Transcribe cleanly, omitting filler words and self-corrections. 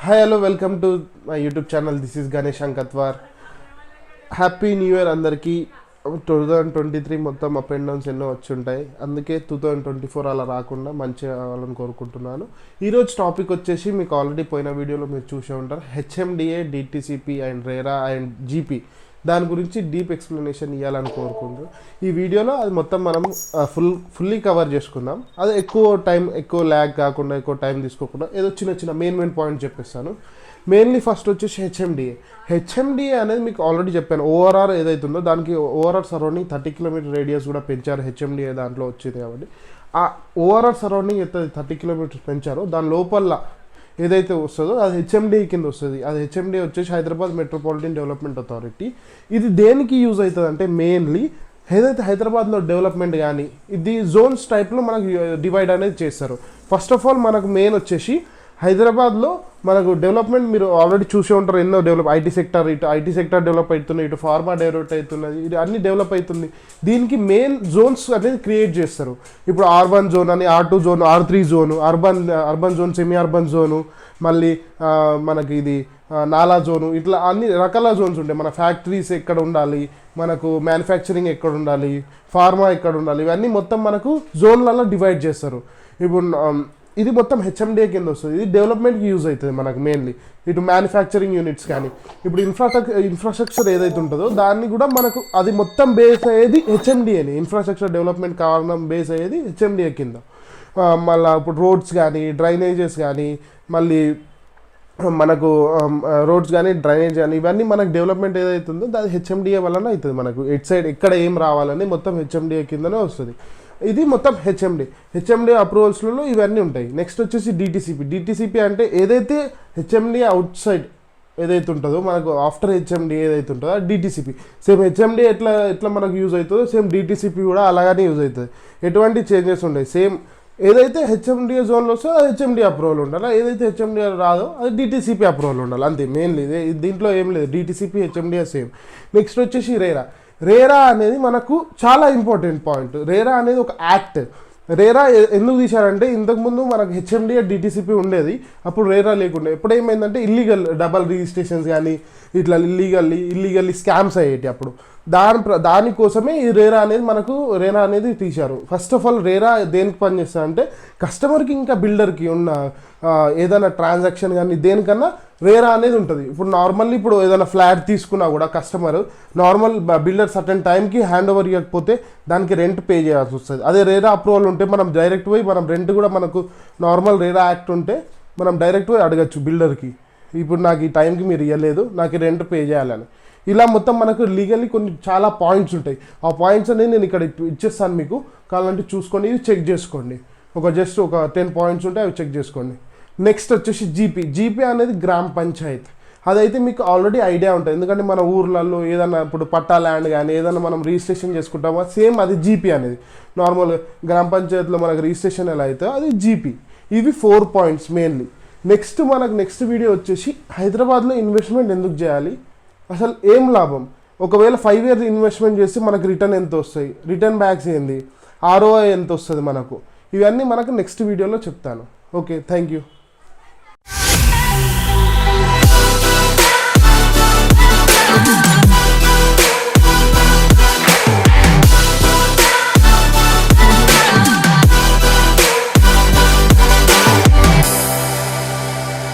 Hi hello welcome to my YouTube channel. This is Ganesh Ankathwar. Happy new year అందరికీ. 2023 మొత్తం up and downs ఎన్నో వచ్చి ఉంటాయి, అందుకే 2024 అలా రాకుండా మంచిగా అవ్వాలని కోరుకుంటున్నాను. ఈరోజు టాపిక్ వచ్చేసి మీకు ఆల్రెడీ పోయిన వీడియోలో మీరు చూసే ఉంటారు, HMDA, DTCP and RERA and GP. దాని గురించి డీప్ ఎక్స్ప్లెనేషన్ ఇవ్వాలని కోరుకుంటున్నాను. ఈ వీడియోలో అది మొత్తం మనం ఫుల్లీ కవర్ చేసుకుందాం. అది ఎక్కువ ల్యాగ్ కాకుండా, ఎక్కువ టైం తీసుకోకుండా ఏదో చిన్న మెయిన్ పాయింట్ చెప్పేస్తాను. మెయిన్లీ ఫస్ట్ వచ్చేసి హెచ్ఎండిఏ అనేది మీకు ఆల్రెడీ చెప్పాను. ఓఆర్ఆర్ ఏదైతుందో దానికి ఓఆర్ఆర్ సరౌండింగ్ 30 కిలోమీటర్ రేడియస్ కూడా పెంచారు. హెచ్ఎండిఏ దాంట్లో వచ్చింది కాబట్టి ఆ ఓఆర్ఆర్ సరౌండింగ్ ఎంత 30 కిలోమీటర్స్ పెంచారో దాని లోపల ఏదైతే వస్తుందో అది హెచ్ఎండిఏ కింద వస్తుంది. అది హెచ్ఎండిఏ వచ్చేసి హైదరాబాద్ మెట్రోపాలిటన్ డెవలప్మెంట్ అథారిటీ. ఇది దేనికి యూజ్ అవుతుంది అంటే మెయిన్లీ ఏదైతే హైదరాబాద్లో డెవలప్మెంట్ కానీ ఇది జోన్స్ టైప్లో మనకు డివైడ్ అనేది చేస్తారు. ఫస్ట్ ఆఫ్ ఆల్ మనకు మెయిన్ వచ్చేసి హైదరాబాద్లో మనకు డెవలప్మెంట్ మీరు ఆల్రెడీ చూసే ఉంటారు. ఎన్నో ఐటీ సెక్టర్ డెవలప్ అవుతుంది, ఇటు ఫార్మా డెవలప్ అవుతున్నది, ఇది అన్ని డెవలప్ అవుతుంది. దీనికి మెయిన్ జోన్స్ అనేది క్రియేట్ చేస్తారు. ఇప్పుడు R1 జోన్ అని, R2 zone, R3 zone, urban zone, semi urban zone, మళ్ళీ మనకి ఇది నాలా జోను, ఇట్లా అన్ని రకాల జోన్స్ ఉంటాయి. మన ఫ్యాక్టరీస్ ఎక్కడ ఉండాలి, మనకు మ్యానుఫ్యాక్చరింగ్ ఎక్కడ ఉండాలి, ఫార్మా ఎక్కడ ఉండాలి, ఇవన్నీ మొత్తం మనకు జోన్లలో డివైడ్ చేస్తారు. ఇప్పుడు ఇది మొత్తం హెచ్ఎండిఏ కింద వస్తుంది. ఇది డెవలప్మెంట్కి యూజ్ అవుతుంది మనకు మెయిన్లీ. ఇటు మ్యానుఫ్యాక్చరింగ్ యూనిట్స్ కానీ, ఇప్పుడు ఇన్ఫ్రాస్ట్రక్చర్ ఏదైతే ఉంటుందో దాన్ని కూడా మనకు అది మొత్తం బేస్ అయ్యేది హెచ్ఎండిఏని. ఇన్ఫ్రాస్ట్రక్చర్ డెవలప్మెంట్ కారణం బేస్ అయ్యేది హెచ్ఎండిఏ కింద. మళ్ళీ ఇప్పుడు రోడ్స్ కానీ, డ్రైనేజెస్ కానీ, మళ్ళీ మనకు రోడ్స్ కానీ, డ్రైనేజ్ కానీ, ఇవన్నీ మనకు డెవలప్మెంట్ ఏదైతుందో అది హెచ్ఎండిఏ వలన అవుతుంది. మనకు ఎట్ సైడ్ ఎక్కడ ఏం రావాలని మొత్తం హెచ్ఎండిఏ కిందనే వస్తుంది. ఇది మొత్తం హెచ్ఎండిఏ అప్రూవల్స్లలో ఇవన్నీ ఉంటాయి. నెక్స్ట్ వచ్చేసి డిటిసిపి అంటే ఏదైతే హెచ్ఎండిఏ అవుట్ సైడ్ ఏదైతే ఉంటుందో మనకు ఆఫ్టర్ హెచ్ఎండిఏ ఏదైతే ఉంటుందో డిటిసిపి సేమ్ హెచ్ఎండిఏ ఎట్లా మనకు యూజ్ అవుతుందో సేమ్ డిటిసిపి కూడా అలాగనే యూజ్ అవుతుంది. ఎటువంటి చేంజెస్ ఉంటాయి. సేమ్ ఏదైతే హెచ్ఎండిఏ జోన్లో వస్తుందో అది హెచ్ఎండిఏ అప్రూవల్ ఉండాలి, ఏదైతే హెచ్ఎండిఏ రాదో అది డిటిసిపి అప్రూవల్ ఉండాలి. అంతే మెయిన్లీ. దీంట్లో ఏం లేదు, డిటిసిపి హెచ్ఎండిఏ సేమ్. నెక్స్ట్ వచ్చేసి రేరా అనేది మనకు చాలా ఇంపార్టెంట్ పాయింట్. రేరా అనేది ఒక యాక్ట్. రేరా ఎందుకు తీశారంటే ఇంతకుముందు మనకు హెచ్ఎండిఏ డిటిసిపి ఉండేది, అప్పుడు రేరా లేకుండా. ఎప్పుడు ఏమైందంటే ఇల్లీగల్ డబల్ రిజిస్ట్రేషన్స్ కానీ ఇట్లా ఇల్లీగల్లీ స్కామ్స్ అయ్యేటి. అప్పుడు దానికోసమే ఈ రేరా అనేది తీశారు. ఫస్ట్ ఆఫ్ ఆల్ రేరా దేనికి పనిచేస్తా అంటే కస్టమర్కి ఇంకా బిల్డర్కి ఉన్న ఏదైనా ట్రాన్సాక్షన్ కానీ దేనికన్నా రేరా అనేది ఉంటుంది. ఇప్పుడు ఏదైనా ఫ్లాట్ తీసుకున్నా కూడా కస్టమర్ బిల్డర్ సర్టెన్ టైంకి హ్యాండ్ ఓవర్ ఇవ్వకపోతే దానికి రెంట్ పే చేయాల్సి వస్తుంది. అదే రేరా అప్రూవల్ ఉంటే మనం డైరెక్ట్ పోయి మనం రెంట్ కూడా మనకు నార్మల్ రేరా యాక్ట్ ఉంటే మనం డైరెక్ట్ పోయి అడగచ్చు బిల్డర్కి, ఇప్పుడు నాకు ఈ టైంకి మీరు ఇవ్వలేదు, నాకు రెంట్ పే చేయాలని. ఇలా మొత్తం మనకు లీగల్లీ కొన్ని చాలా పాయింట్స్ ఉంటాయి. ఆ పాయింట్స్ అనేది నేను ఇక్కడ ఇచ్చేస్తాను మీకు, కావాలంటే చూసుకోండి, ఇవి చెక్ చేసుకోండి. జస్ట్ ఒక 10 పాయింట్స్ ఉంటాయి, అవి చెక్ చేసుకోండి. నెక్స్ట్ వచ్చేసి జీపీ అనేది గ్రామ పంచాయత్. అదైతే మీకు ఆల్రెడీ ఐడియా ఉంటుంది, ఎందుకంటే మన ఊర్లలో ఏదైనా ఇప్పుడు పట్టా ల్యాండ్ కానీ ఏదైనా మనం రిజిస్ట్రేషన్ చేసుకుంటామో సేమ్ అది జీపీ అనేది. నార్మల్గా గ్రామ పంచాయతీలో మనకు రిజిస్ట్రేషన్ ఎలా అయితే అది జీపీ. ఇవి 4 పాయింట్స్ మెయిన్లీ. నెక్స్ట్ వీడియో వచ్చేసి హైదరాబాద్లో ఇన్వెస్ట్మెంట్ ఎందుకు చేయాలి, అసలు ఏం లాభం, ఒకవేళ 5 years ఇన్వెస్ట్మెంట్ చేసి మనకు రిటర్న్ ఎంత వస్తాయి, రిటర్న్ బ్యాక్స్ ఏంది, ROI ఎంత వస్తుంది మనకు, ఇవన్నీ మనకు నెక్స్ట్ వీడియోలో చెప్తాను. Okay, thank you.